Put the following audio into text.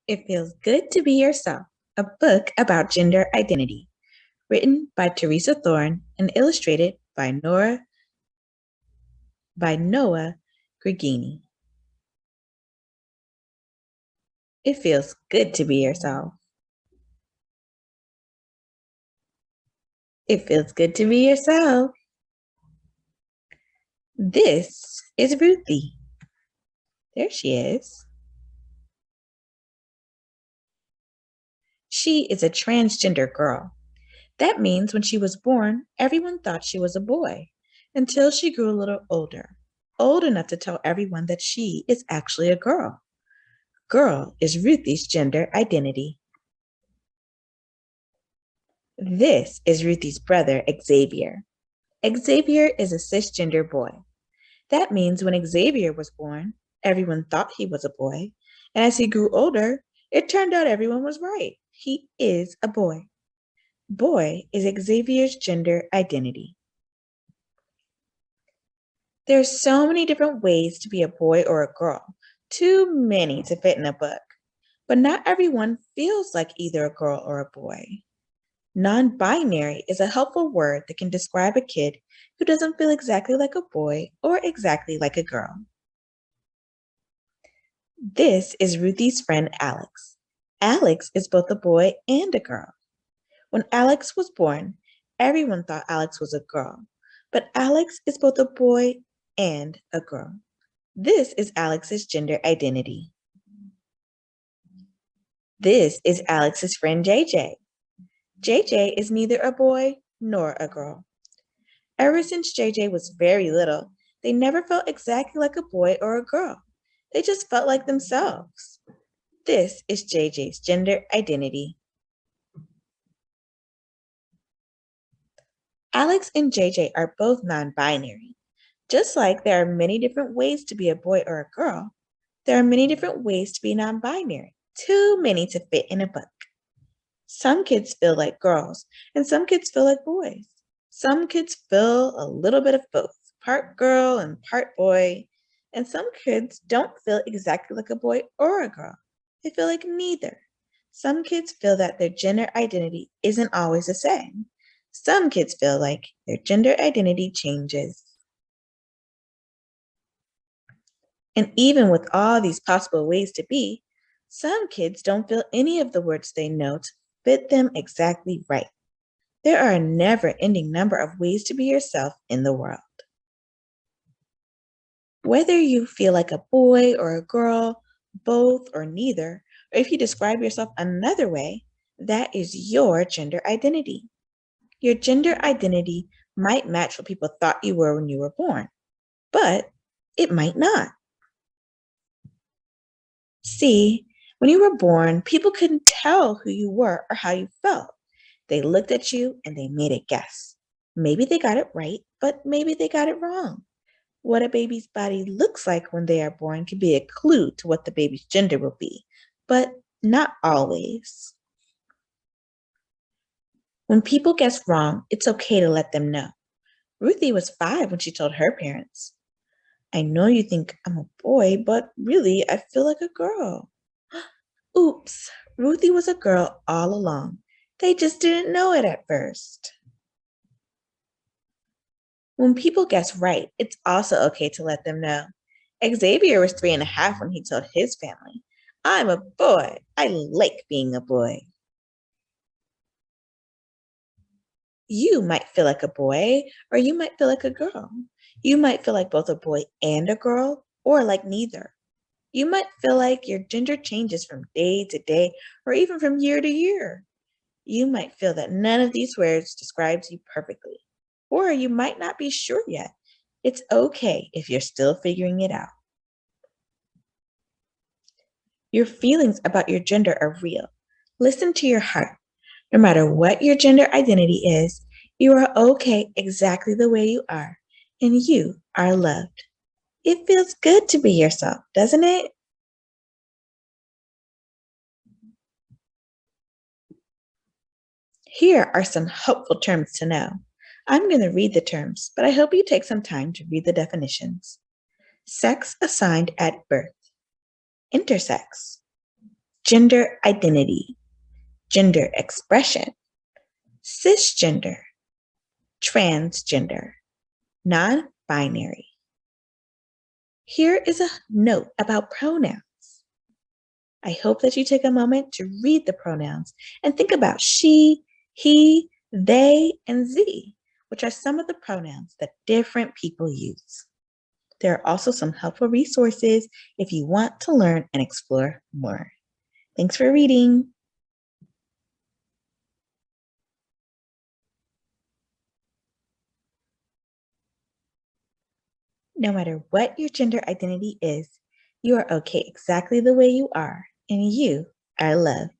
It Feels Good to Be Yourself, a book about gender identity, written by Theresa Thorn and illustrated by Noah Grigni. It feels good to be yourself. It feels good to be yourself. This is Ruthie. There she is. She is a transgender girl. That means when she was born, everyone thought she was a boy until she grew a little older, old enough to tell everyone that she is actually a girl. Girl is Ruthie's gender identity. This is Ruthie's brother, Xavier. Xavier is a cisgender boy. That means when Xavier was born, everyone thought he was a boy, and as he grew older, it turned out everyone was right. He is a boy. Boy is Xavier's gender identity. There's so many different ways to be a boy or a girl, too many to fit in a book. But not everyone feels like either a girl or a boy. Non-binary is a helpful word that can describe a kid who doesn't feel exactly like a boy or exactly like a girl. This is Ruthie's friend Alex. Alex is both a boy and a girl. When Alex was born, everyone thought Alex was a girl, but Alex is both a boy and a girl. This is Alex's gender identity. This is Alex's friend JJ. JJ is neither a boy nor a girl. Ever since JJ was very little, they never felt exactly like a boy or a girl. They just felt like themselves. This is JJ's gender identity. Alex and JJ are both non-binary. Just like there are many different ways to be a boy or a girl, there are many different ways to be non-binary. Too many to fit in a book. Some kids feel like girls, and some kids feel like boys. Some kids feel a little bit of both, part girl and part boy. And some kids don't feel exactly like a boy or a girl. They feel like neither. Some kids feel that their gender identity isn't always the same. Some kids feel like their gender identity changes. And even with all these possible ways to be, some kids don't feel any of the words they know to fit them exactly right. There are a never-ending number of ways to be yourself in the world. Whether you feel like a boy or a girl, both or neither, or if you describe yourself another way, that is your gender identity. Your gender identity might match what people thought you were when you were born, but it might not. See, when you were born, people couldn't tell who you were or how you felt. They looked at you and they made a guess. Maybe they got it right, but maybe they got it wrong. What a baby's body looks like when they are born can be a clue to what the baby's gender will be, but not always. When people guess wrong, it's okay to let them know. Ruthie was 5 when she told her parents, "I know you think I'm a boy, but really I feel like a girl." Oops, Ruthie was a girl all along. They just didn't know it at first. When people guess right, it's also okay to let them know. Xavier was 3.5 when he told his family, "I'm a boy. I like being a boy." You might feel like a boy, or you might feel like a girl. You might feel like both a boy and a girl, or like neither. You might feel like your gender changes from day to day, or even from year to year. You might feel that none of these words describes you perfectly, or you might not be sure yet. It's okay if you're still figuring it out. Your feelings about your gender are real. Listen to your heart. No matter what your gender identity is, you are okay exactly the way you are, and you are loved. It feels good to be yourself, doesn't it? Here are some helpful terms to know. I'm going to read the terms, but I hope you take some time to read the definitions. Sex assigned at birth. Intersex. gender identity, gender expression, cisgender, transgender, non binary. Here is a note about pronouns. I hope that you take a moment to read the pronouns and think about she, he, they, and ze, which are some of the pronouns that different people use. There are also some helpful resources if you want to learn and explore more. Thanks for reading. No matter what your gender identity is, you are okay exactly the way you are, and you are loved.